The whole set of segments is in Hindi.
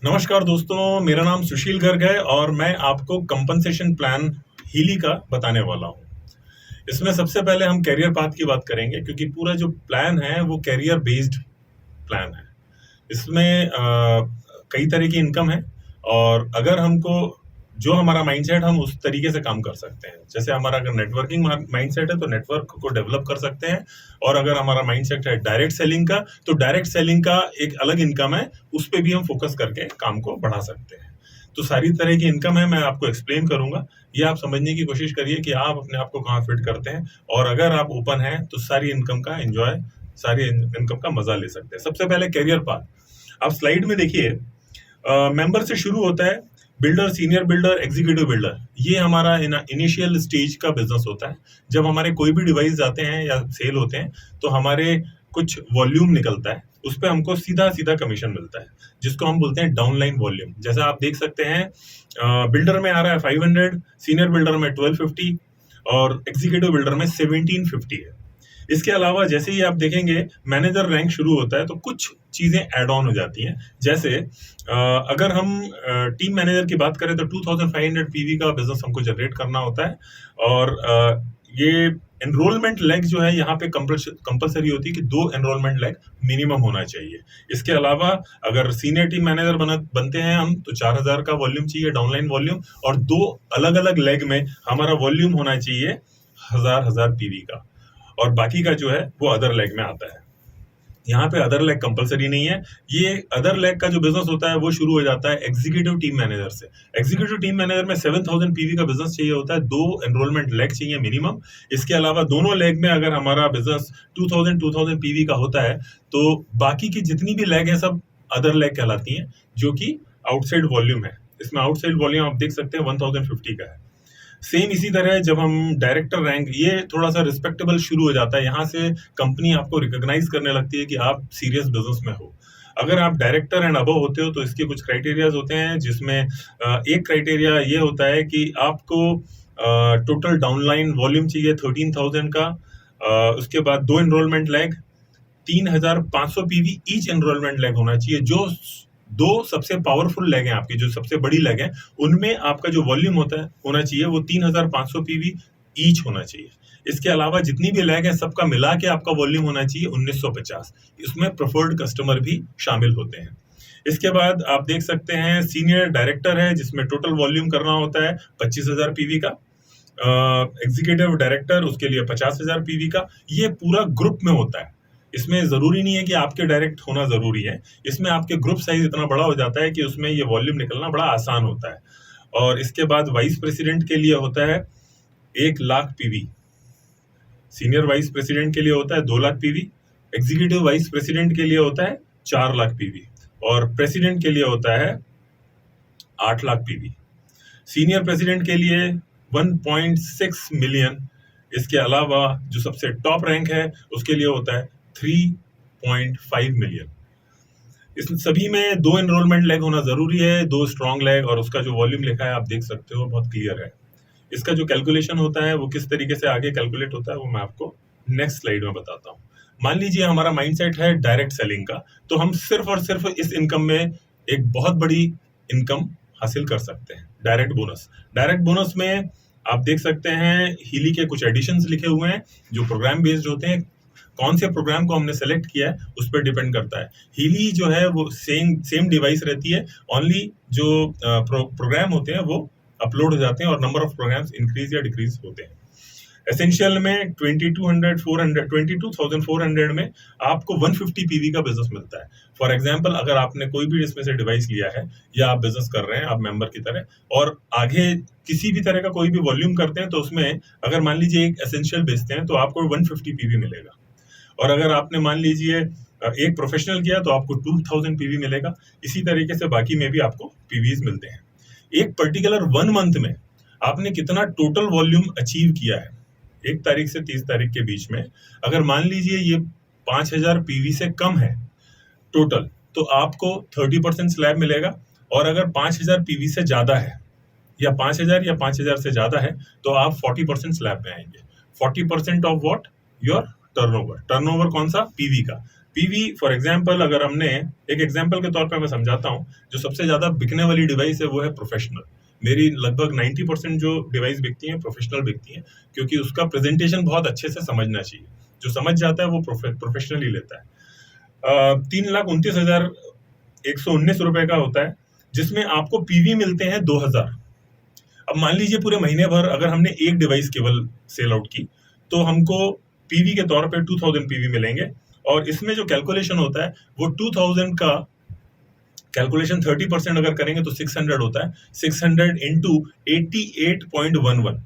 नमस्कार दोस्तों, मेरा नाम सुशील गर्ग है और मैं आपको कंपनसेशन प्लान हीली का बताने वाला हूँ। इसमें सबसे पहले हम करियर पाथ की बात करेंगे क्योंकि पूरा जो प्लान है वो करियर बेस्ड प्लान है। इसमें कई तरह की इनकम है और अगर हमको जो हमारा माइंडसेट हम उस तरीके से काम कर सकते हैं। जैसे हमारा अगर नेटवर्किंग माइंडसेट है तो नेटवर्क को डेवलप कर सकते हैं और अगर हमारा माइंडसेट है डायरेक्ट सेलिंग का तो डायरेक्ट सेलिंग का एक अलग इनकम है, उस पे भी हम फोकस करके काम को बढ़ा सकते हैं। तो सारी तरह की इनकम है, मैं आपको एक्सप्लेन करूंगा। ये आप समझने की कोशिश करिए कि आप अपने आप को कहाँ फिट करते हैं और अगर आप ओपन हैं तो सारी इनकम का एंजॉय, सारी इनकम का मजा ले सकते हैं। सबसे पहले करियर पाथ आप स्लाइड में देखिए। मेंबर से शुरू होता है builder, senior builder, executive builder. ये हमारा इनिशियल स्टेज का बिजनेस होता है। जब हमारे कोई भी डिवाइस जाते हैं या सेल होते हैं तो हमारे कुछ वॉल्यूम निकलता है, उस पर हमको सीधा सीधा कमीशन मिलता है जिसको हम बोलते हैं डाउनलाइन वॉल्यूम। जैसा आप देख सकते हैं बिल्डर में आ रहा है 500, सीनियर बिल्डर में 1250 और एग्जीक्यूटिव बिल्डर में 1750 है। इसके अलावा जैसे ही आप देखेंगे मैनेजर रैंक शुरू होता है तो कुछ चीजें एड ऑन हो जाती हैं। जैसे अगर हम टीम मैनेजर की बात करें तो 2500 पीवी का बिजनेस हमको जनरेट करना होता है और ये एनरोलमेंट लेग जो है यहाँ पे कंपलसरी होती है कि 2 एनरोलमेंट लेग मिनिमम होना चाहिए। इसके अलावा अगर सीनियर टीम मैनेजर बनते हैं हम तो 4000 का वॉल्यूम चाहिए डाउनलाइन वॉल्यूम और 2 अलग अलग लेग में हमारा वॉल्यूम होना चाहिए 1000 पीवी का और बाकी का जो है वो अदर लेग में आता है। यहाँ पे अदर लेग कंपलसरी नहीं है। ये अदर लेग का जो बिजनेस होता है वो शुरू हो जाता है एग्जीक्यूटिव टीम मैनेजर से। एग्जीक्यूटिव टीम मैनेजर में 7000 पीवी का बिजनेस चाहिए होता है, 2 एनरोलमेंट लेग चाहिए मिनिमम। इसके अलावा दोनों लेग में अगर हमारा बिजनेस 2000 पीवी का होता है तो बाकी की जितनी भी लेग है सब अदर लेग कहलाती हैं, जो कि आउटसाइड वॉल्यूम है। इसमें आउटसाइड वॉल्यूम आप देख सकते हैं 1050 का है। सेम इसी तरह जब हम डायरेक्टर रैंक, ये थोड़ा सा रिस्पेक्टेबल शुरू हो जाता है। यहाँ से कंपनी आपको रिकॉग्नाइज करने लगती है कि आप सीरियस बिजनेस में हो। अगर आप डायरेक्टर एंड अबव होते हो तो इसके कुछ क्राइटेरियाज होते हैं, जिसमें एक क्राइटेरिया ये होता है कि आपको टोटल डाउनलाइन वॉल्यूम चाहिए 13000 का। उसके बाद 2 enrolment lag, 3500 PV each enrolment lag होना चाहिए। जो 2 सबसे पावरफुल लैग हैं आपकी, जो सबसे बड़ी लैग है, उनमें आपका जो वॉल्यूम होना चाहिए वो 3500 पीवी ईच होना चाहिए। इसके अलावा जितनी भी लैग है सबका मिला के आपका वॉल्यूम होना चाहिए 1950। इसमें प्रेफर्ड कस्टमर भी शामिल होते हैं। इसके बाद आप देख सकते हैं सीनियर डायरेक्टर है जिसमें टोटल वॉल्यूम करना होता है 25000 पीवी का। एग्जीक्यूटिव डायरेक्टर उसके लिए 50000 पीवी का। ये पूरा ग्रुप में होता है। इसमें जरूरी नहीं है कि आपके डायरेक्ट होना जरूरी है, इसमें आपके ग्रुप साइज इतना बड़ा हो जाता है कि उसमें ये वॉल्यूम निकलना बड़ा आसान होता है। और इसके बाद वाइस प्रेसिडेंट के लिए होता है 1 lakh PV, senior vice president के लिए होता है 2 lakh PV, executive vice president के लिए होता है 4 लाख पीवी और प्रेसिडेंट के लिए होता है 8 लाख पीवी। सीनियर प्रेसिडेंट के लिए 1.6 मिलियन। इसके अलावा जो सबसे टॉप रैंक है उसके लिए होता है 3.5 मिलियन। इस सभी में 2 एनरोलमेंट लेग होना जरूरी है, 2 स्ट्रॉन्ग लेग, और उसका जो वॉल्यूम लिखा है आप देख सकते हो, बहुत क्लियर है। इसका जो कैलकुलेशन होता है वो किस तरीके से आगे कैलकुलेट होता है वो मैं आपको नेक्स्ट स्लाइड में बताता हूँ। मान लीजिए हमारा माइंडसेट है डायरेक्ट सेलिंग का, तो हम सिर्फ और सिर्फ इस इनकम में एक बहुत बड़ी इनकम हासिल कर सकते हैं। डायरेक्ट बोनस, डायरेक्ट बोनस में आप देख सकते हैं हीली के कुछ एडिशंस लिखे हुए हैं जो प्रोग्राम बेस्ड होते हैं। कौन से प्रोग्राम को हमने सेलेक्ट किया है उस पर डिपेंड करता है। हीली जो है वो सेम डिवाइस रहती है, ओनली जो प्रोग्राम होते हैं वो अपलोड हो जाते हैं और नंबर ऑफ प्रोग्राम्स इंक्रीज या डिक्रीज होते हैं। एसेंशियल में 22,400 में आपको 150 पीवी का बिजनेस मिलता है। फॉर एग्जांपल अगर आपने कोई भी इसमें से डिवाइस लिया है या आप बिजनेस कर रहे हैं आप मेंबर की तरह और आगे किसी भी तरह का कोई भी वॉल्यूम करते हैं तो उसमें अगर मान लीजिए एक एसेंशियल बेचते हैं तो आपको 150 पीवी मिलेगा। और अगर आपने मान लीजिए एक प्रोफेशनल किया तो आपको 2000 पीवी मिलेगा। इसी तरीके से बाकी में भी आपको पीवीज मिलते हैं। एक पर्टिकुलर 1 मंथ में आपने कितना टोटल वॉल्यूम अचीव किया है 1 तारीख से 30 तारीख के बीच में, अगर मान लीजिए ये 5000 पीवी से कम है टोटल, तो आपको 30% स्लैब मिलेगा। और अगर 5000 पीवी से ज्यादा है या 5000 से ज्यादा है तो आप 40% स्लैब में आएंगे। 40% of what? Your turnover. Turnover कौन सा? पीवी का। पीवी फॉर एग्जांपल, अगर हमने एक एग्जांपल के तौर पे मैं समझाता हूँ, जो सबसे ज्यादा बिकने वाली डिवाइस है वो है प्रोफेशनल। मेरी लगभग 90% जो डिवाइस बिकती हैं प्रोफेशनल बिकती हैं, क्योंकि उसका प्रेजेंटेशन बहुत अच्छे से समझना चाहिए। जो समझ जाता है वो प्रोफेशनल ही लेता है। 3,29,119 रुपए का होता है, जिसमें आपको पीवी मिलते हैं 2,000। अब मान लीजिए पूरे महीने भर अगर हमने एक डिवाइस केवल सेल आउट की, तो हमको पीवी के तौर पे 2000 पीवी मिलेंगे। और इसमें जो कैलकुलेशन होता है वो 2000 का कैलकुलेशन 30% अगर करेंगे तो 600 होता है। 600 into 88.11,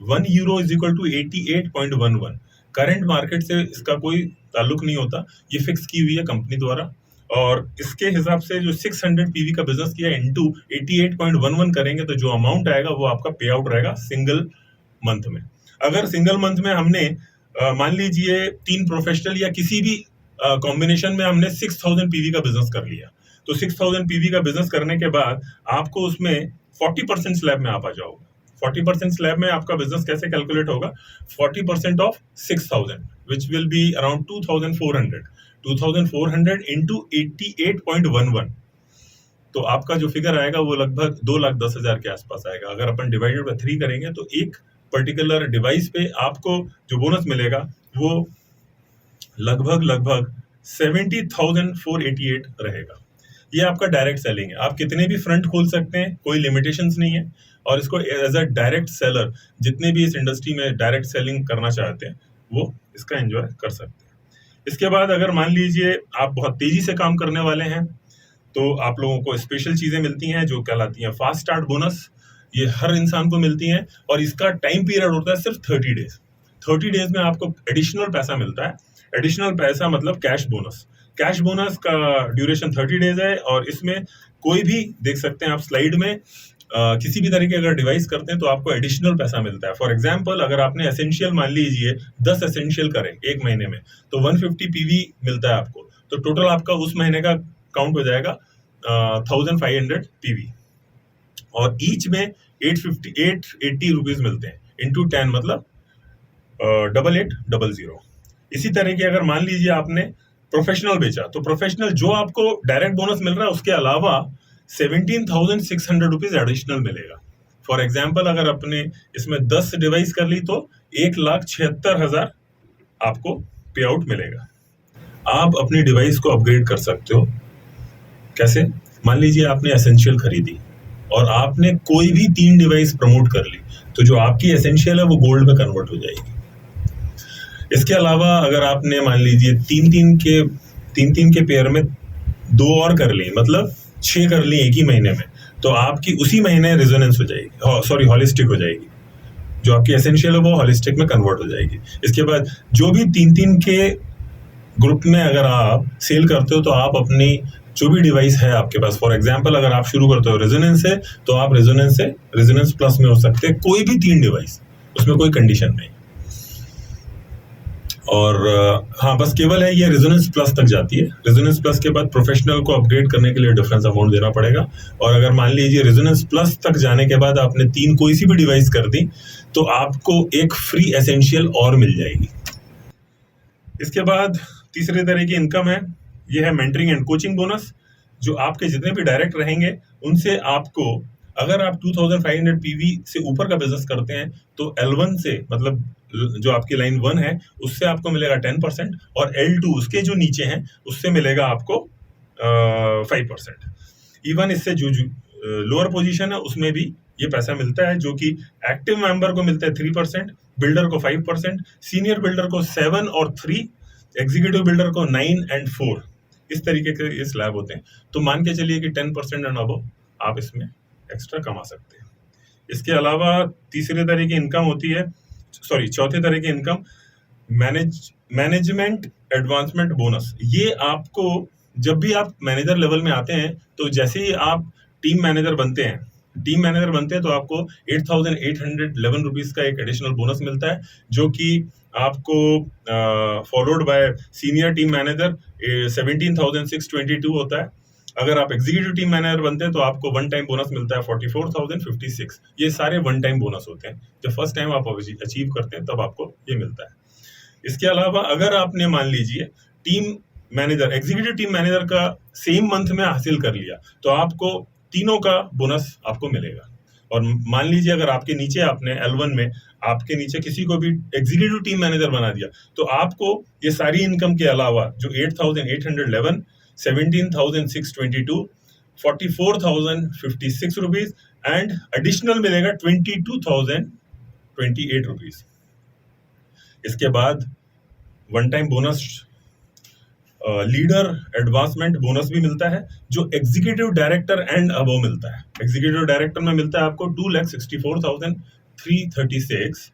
1 euro is equal to 88.11। Current market से इसका कोई ताल्लुक नहीं होता, ये फिक्स की हुई है कंपनी द्वारा। और इसके हिसाब से जो 600 पीवी का बिजनेस किया इंटू 88.11 करेंगे तो जो अमाउंट आएगा वो आपका पे आउट रहेगा सिंगल मंथ में। अगर सिंगल मंथ में हमने मान लीजिए 3 प्रोफेशनल या किसी भी कॉम्बिनेशन में हमने 6000 पीवी का बिजनेस कर लिया, तो 6000 पीवी का बिजनेस करने के बाद आपको उसमें 40% स्लैब में आप आ जाओगे। 40% स्लैब में आपका बिजनेस कैसे कैलकुलेट होगा? 40% of 6000 which will be around 2400। 2400 into 88.11, तो आपका जो फिगर आएगा वो लगभग 2,10,000 के आसपास आएगा। अगर अपन डिवाइडेड बाय 3 करेंगे तो एक पर्टिकुलर डिवाइस पे आपको जो बोनस मिलेगा वो लगभग 70,488 रहेगा। ये आपका डायरेक्ट सेलिंग है। आप कितने भी फ्रंट खोल सकते हैं, कोई लिमिटेशंस नहीं है। और इसको एज अ डायरेक्ट सेलर जितने भी इस इंडस्ट्री में डायरेक्ट सेलिंग करना चाहते हैं वो इसका एंजॉय कर सकते हैं। इसके बाद अगर मान लीजिए आप बहुत तेजी से काम करने वाले हैं, तो आप लोगों को स्पेशल चीजें मिलती हैं जो कहलाती हैं फास्ट स्टार्ट बोनस। ये हर इंसान को मिलती हैं और इसका टाइम पीरियड होता है सिर्फ 30 डेज। 30 डेज में आपको एडिशनल पैसा मिलता है। एडिशनल पैसा मतलब कैश बोनस। कैश बोनस का ड्यूरेशन 30 डेज है और इसमें कोई भी देख सकते हैं आप स्लाइड में किसी भी तरीके अगर डिवाइस करते हैं तो आपको एडिशनल पैसा मिलता है। फॉर एग्जांपल, अगर आपने एसेंशियल मान लीजिए 10 एसेंशियल करें एक महीने में, तो 150 पीवी मिलता है आपको। तो टोटल आपका उस महीने का काउंट हो जाएगा 1500 पीवी। और ईच में 880 रुपीज मिलते हैं इंटू 10 मतलब 8800। इसी तरह की अगर मान लीजिए आपने प्रोफेशनल बेचा, तो प्रोफेशनल जो आपको डायरेक्ट बोनस मिल रहा है उसके अलावा 17,600 रुपीज एडिशनल मिलेगा। फॉर एग्जाम्पल, अगर आपने इसमें 10 डिवाइस कर ली तो 1,76,000 आपको पे आउट मिलेगा। आप अपनी डिवाइस को अपग्रेड कर सकते हो। कैसे? मान लीजिए आपने एसेंशियल खरीदी और आपने कोई भी 3 डिवाइस प्रमोट कर ली, तो जो आपकी एसेंशियल है वो गोल्ड में कन्वर्ट हो जाएगी। इसके अलावा अगर आपने मान लीजिए 3-3 के पेयर में 2 और कर ली, मतलब 6 कर ली एक ही महीने में, तो आपकी उसी महीने रेजोनेंस हो जाएगी, सॉरी हॉलिस्टिक हो जाएगी। जो आपकी एसेंशियल है वो हॉलिस्टिक में कन्वर्ट हो जाएगी। इसके बाद जो भी 3-3 के ग्रुप में अगर आप सेल करते हो तो आप अपनी जो भी डिवाइस है आपके पास, फॉर एग्जांपल अगर आप शुरू करते हो रेजोनेंस से, तो आप रेजोनेंस प्लस में हो सकते हैं कोई भी 3 डिवाइस, उसमें कोई कंडीशन नहीं। और हाँ, बस केवल है ये रेजोनेंस प्लस तक जाती है। रेजोनेंस प्लस के बाद प्रोफेशनल को अपग्रेड करने के लिए डिफरेंस अमाउंट देना पड़ेगा। और अगर मान लीजिए रेजोनेंस प्लस तक जाने के बाद आपने 3 कोई सी भी डिवाइस कर दी, तो आपको एक फ्री एसेंशियल और मिल जाएगी। इसके बाद तीसरे तरह की इनकम है, ये है मेंटरिंग एंड कोचिंग बोनस। जो आपके जितने भी डायरेक्ट रहेंगे उनसे आपको, अगर आप 2500 पीवी से ऊपर का बिजनेस करते हैं तो L1 से, मतलब जो आपकी लाइन 1 है उससे आपको मिलेगा 10%, और L2 उसके जो नीचे हैं उससे मिलेगा आपको 5%। इवन इससे जो लोअर पोजीशन है उसमें भी ये पैसा मिलता है, जो कि एक्टिव मेंबर को मिलता है 3%, बिल्डर को 5%, सीनियर बिल्डर को 7 और 3, एग्जीक्यूटिव बिल्डर को 9 एंड 4। इस तरीके के ये स्लैब होते हैं। तो मान के चलिए कि 10% एंड अबव आप इसमें एक्स्ट्रा कमा सकते हैं। इसके अलावा तीसरे तरह की इनकम होती है, चौथे तरह की इनकम मैनेजमेंट एडवांसमेंट बोनस। ये आपको जब भी आप मैनेजर लेवल में आते हैं, तो जैसे ही आप टीम मैनेजर बनते हैं तो आपको 8,811 रुपीज का एक एडिशनल बोनस मिलता है, जो कि आपको followed by senior team manager 17,622 होता है। अगर आप एग्जीक्यूटिव टीम मैनेजर बनते हैं तो आपको वन टाइम बोनस मिलता है 44,056। ये सारे वन टाइम बोनस होते हैं, जब फर्स्ट टाइम आप अचीव करते हैं तब आपको ये मिलता है। इसके अलावा अगर आपने मान लीजिए team manager, executive team manager का सेम मंथ में हासिल कर लिया तो आपको तीनों का बोनस आपको मिलेगा। और मान लीजिए अगर आपके नीचे आपने L1 में आपके नीचे किसी को भी एग्जीक्यूटिव टीम मैनेजर बना दिया तो आपको ये सारी इनकम के अलावा जो 8,811, 17,622, 44,056 रुपीज एंड एडिशनल मिलेगा 22,028 रुपीज। इसके बाद one time bonus, leader advancement bonus भी मिलता है जो एग्जीक्यूटिव डायरेक्टर एंड अबव मिलता है। एग्जीक्यूटिव डायरेक्टर में मिलता है आपको 2,64,336,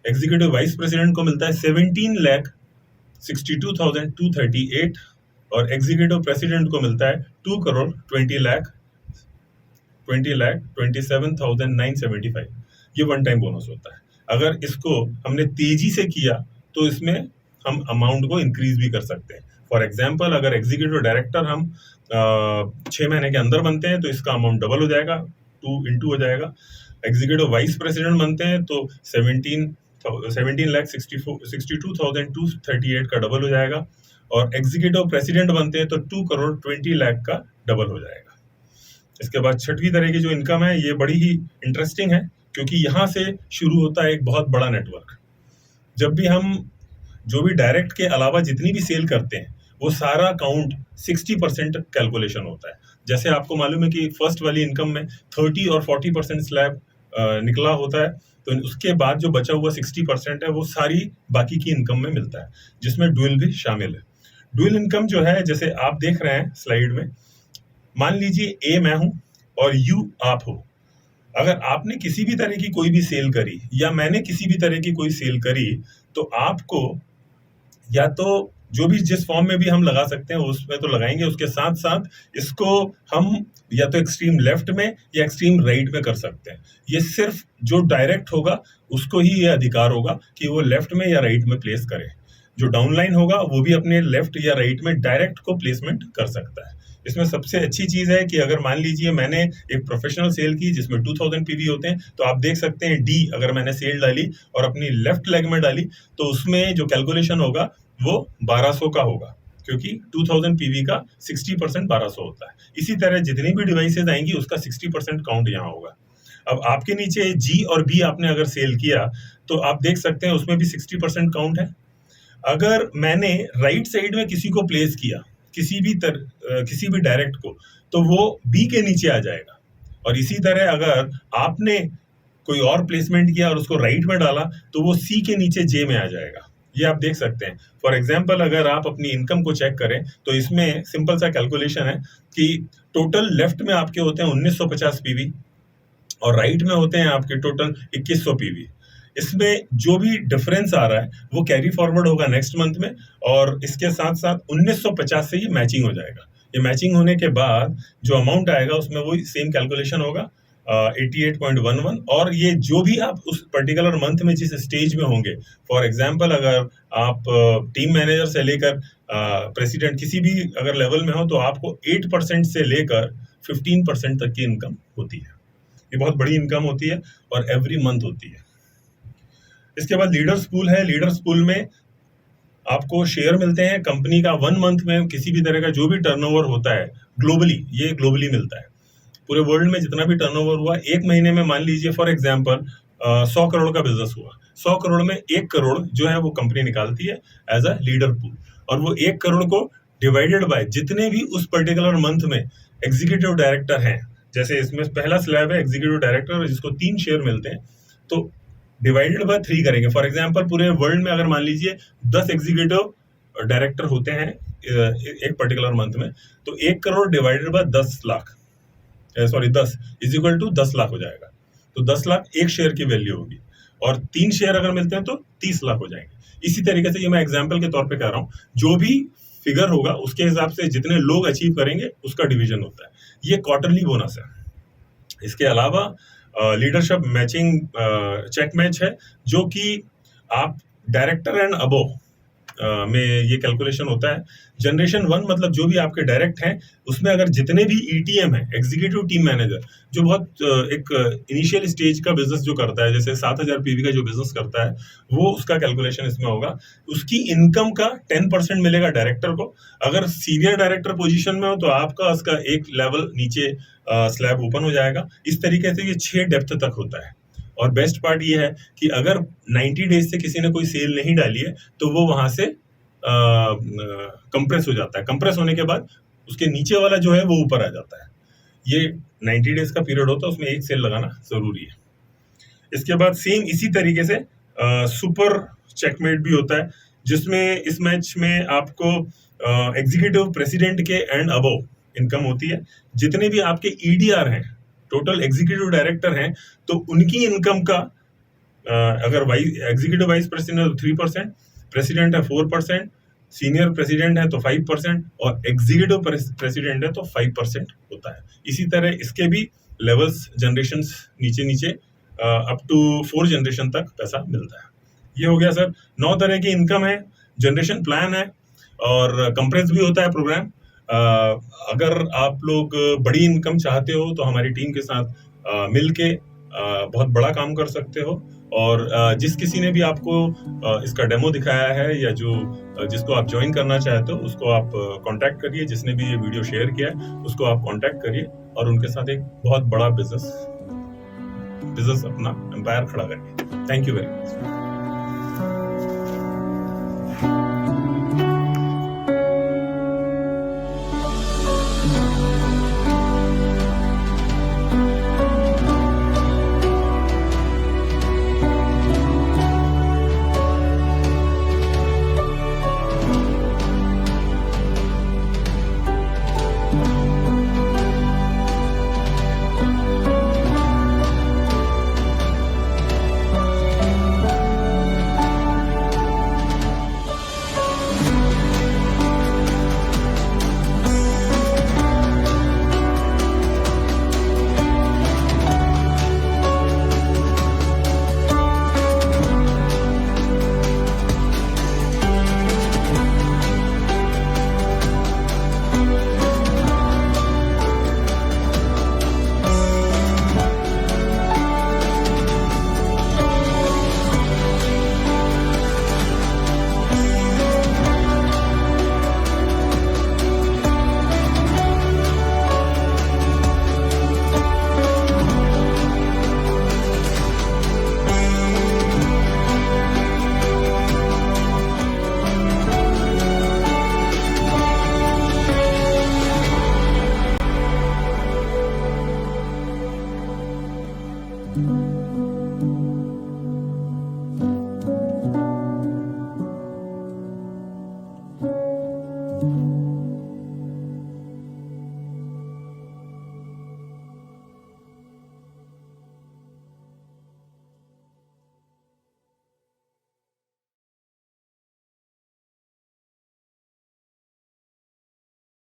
एग्जीक्यूटिव वाइस प्रेसिडेंट को मिलता है 17,62,238 और एग्जीक्यूटिव प्रेसिडेंट को मिलता है 2,20,27,975। ये वन टाइम बोनस होता है। अगर इसको हमने तेजी से किया तो इसमें हम अमाउंट को इंक्रीज भी कर सकते हैं। फॉर एग्जाम्पल अगर एग्जीक्यूटिव डायरेक्टर हम 6 महीने के अंदर बनते हैं तो इसका अमाउंट डबल हो जाएगा, 2 इंटू हो जाएगा। एग्जीक्यूटिव वाइस प्रेसिडेंट बनते हैं तो 17,62,238 का डबल हो जाएगा और एग्जीक्यूटिव प्रेसिडेंट बनते हैं तो 2,20,00,000 का डबल हो जाएगा। इसके बाद छठवीं तरह की जो इनकम है ये बड़ी ही इंटरेस्टिंग है क्योंकि यहाँ से शुरू होता है एक बहुत बड़ा नेटवर्क। जब भी हम जो भी डायरेक्ट के अलावा जितनी भी सेल करते हैं वो सारा काउंट 60% कैलकुलेशन होता है। जैसे आपको मालूम है कि फर्स्ट वाली इनकम में 30 और 40% स्लैब निकला होता है तो उसके बाद जो बचा हुआ 60% है वो सारी बाकी की इनकम में मिलता है जिसमें ड्यूल भी शामिल है। ड्यूल इनकम जो है जैसे आप देख रहे हैं स्लाइड में, मान लीजिए ए मैं हूं और यू आप हो। अगर आपने किसी भी तरह की कोई भी सेल करी या मैंने किसी भी तरह की कोई सेल करी तो आपको या तो जो भी जिस फॉर्म में भी हम लगा सकते हैं उसमें तो लगाएंगे, उसके साथ साथ इसको हम या तो एक्सट्रीम लेफ्ट में या एक्सट्रीम राइट में कर सकते हैं। ये सिर्फ जो डायरेक्ट होगा उसको ही ये अधिकार होगा कि वो लेफ्ट में या राइट में प्लेस करे। जो डाउनलाइन होगा वो भी अपने लेफ्ट या राइट में डायरेक्ट को प्लेसमेंट कर सकता है। इसमें सबसे अच्छी चीज है कि अगर मान लीजिए मैंने एक प्रोफेशनल सेल की जिसमें 2000 पीवी होते हैं तो आप देख सकते हैं डी अगर मैंने सेल डाली और अपनी लेफ्ट लेग में डाली तो उसमें जो कैलकुलेशन होगा वो 1200 का होगा क्योंकि 2000 पीवी का 60% 1200 होता है। इसी तरह जितनी भी डिवाइसेज आएंगी उसका 60% काउंट यहाँ होगा। अब आपके नीचे जी और बी आपने अगर सेल किया तो आप देख सकते हैं उसमें भी 60% काउंट है। अगर मैंने राइट साइड में किसी को प्लेस किया किसी भी डायरेक्ट को तो वो बी के नीचे आ जाएगा और इसी तरह अगर आपने कोई और प्लेसमेंट किया और उसको राइट में डाला तो वो सी के नीचे जे में आ जाएगा। ये आप देख सकते हैं। फॉर एग्जाम्पल अगर आप अपनी इनकम को चेक करें तो इसमें सिंपल सा कैलकुलेशन है कि टोटल लेफ्ट में आपके होते हैं 1950 पीवी और राइट में होते हैं आपके टोटल 2100 पीवी। इसमें जो भी डिफरेंस आ रहा है वो कैरी फॉरवर्ड होगा नेक्स्ट मंथ में और इसके साथ साथ 1950 से ही मैचिंग हो जाएगा। ये मैचिंग होने के बाद जो अमाउंट आएगा उसमें वही सेम कैलकुलेशन होगा 88.11 और ये जो भी आप उस पर्टिकुलर मंथ में जिस स्टेज में होंगे, फॉर एग्जांपल अगर आप टीम मैनेजर से लेकर प्रेसिडेंट किसी भी अगर लेवल में हो तो आपको 8% से लेकर 15% तक की इनकम होती है। ये बहुत बड़ी इनकम होती है और एवरी मंथ होती है। इसके बाद लीडर्स पूल है। लीडर्स पूल में आपको शेयर मिलते हैं कंपनी का 1 मंथ में किसी भी तरह का जो भी टर्नओवर होता है ग्लोबली, ये ग्लोबली मिलता है। पूरे वर्ल्ड में जितना भी टर्नओवर हुआ एक महीने में, मान लीजिए फॉर एग्जांपल 100 करोड़ का बिजनेस हुआ, 100 करोड़ में 1 करोड़ जो है वो कंपनी निकालती है एज अ लीडर पूल और वो 1 करोड़ को डिवाइडेड बाय जितने भी उस पर्टिकुलर मंथ में एग्जीक्यूटिव डायरेक्टर हैं। जैसे इसमें पहला स्लैब है एग्जीक्यूटिव डायरेक्टर जिसको 3 शेयर मिलते हैं तो डिवाइडेड बाय 3 करेंगे। फॉर एग्जांपल पूरे वर्ल्ड में अगर मान लीजिए 10 एग्जीक्यूटिव डायरेक्टर होते हैं एक पर्टिकुलर मंथ में तो 1 crore divided by 10 is equal to 10 lakh हो जाएगा। तो 10 लाख 1 शेयर की वैल्यू होगी और 3 शेयर अगर मिलते हैं तो 30 लाख हो जाएंगे। इसी तरीके से ये मैं एग्जाम्पल के तौर पे कह रहा हूँ, जो भी फिगर होगा उसके हिसाब से जितने लोग अचीव करेंगे उसका डिवीजन होता है। ये क्वार्टरली बोनस है। इसके अलावा लीडरशिप मैचिंग चेक मैच है जो कि आप डायरेक्टर एंड अबव में ये कैलकुलेशन होता है। जनरेशन 1 मतलब जो भी आपके डायरेक्ट हैं, उसमें अगर जितने भी ईटीएम है, एग्जीक्यूटिव टीम मैनेजर, जो बहुत एक इनिशियल स्टेज का बिजनेस जो करता है, जैसे 7000 पीवी का जो बिजनेस करता है, वो उसका कैलकुलेशन इसमें होगा। उसकी इनकम का 10% मिलेगा डायरेक्टर को। अगर सीनियर डायरेक्टर पोजीशन में हो तो आपका उसका एक लेवल नीचे स्लैब ओपन हो जाएगा। इस तरीके से ये 6 डेप्थ तक होता है। और बेस्ट पार्ट ये है कि अगर 90 डेज से किसी ने कोई सेल नहीं डाली है तो वो वहां से कंप्रेस हो जाता है। कंप्रेस होने के बाद उसके नीचे वाला जो है वो ऊपर आ जाता है। ये 90 डेज का पीरियड होता है, उसमें एक सेल लगाना जरूरी है। इसके बाद सेम इसी तरीके से सुपर चेकमेट भी होता है, जिसमें इस मैच में आपको एग्जीक्यूटिव प्रेसिडेंट के एंड अबव इनकम होती है। जितने भी आपके ईडीआर हैं, टोटल एग्जीक्यूटिव डायरेक्टर हैं, तो उनकी इनकम का अगर एग्जीक्यूटिव वाइस प्रेसिडेंट है तो 3%, प्रेसिडेंट है 4%, सीनियर प्रेसिडेंट है तो 5% और एग्जीक्यूटिव प्रेसिडेंट है तो 5% होता है। इसी तरह इसके भी लेवल्स, जनरेशंस नीचे नीचे अप टू 4 जनरेशन तक पैसा मिलता है। ये हो गया सर 9 तरह की इनकम है, जनरेशन प्लान है और कंप्रेस भी होता है प्रोग्राम। अगर आप लोग बड़ी इनकम चाहते हो तो हमारी टीम के साथ मिलके बहुत बड़ा काम कर सकते हो। और जिस किसी ने भी आपको इसका डेमो दिखाया है या जिसको आप ज्वाइन करना चाहते हो उसको आप कांटेक्ट करिए। जिसने भी ये वीडियो शेयर किया है उसको आप कांटेक्ट करिए और उनके साथ एक बहुत बड़ा बिजनेस अपना एम्पायर खड़ा करिए। Thank you very much. Thank you.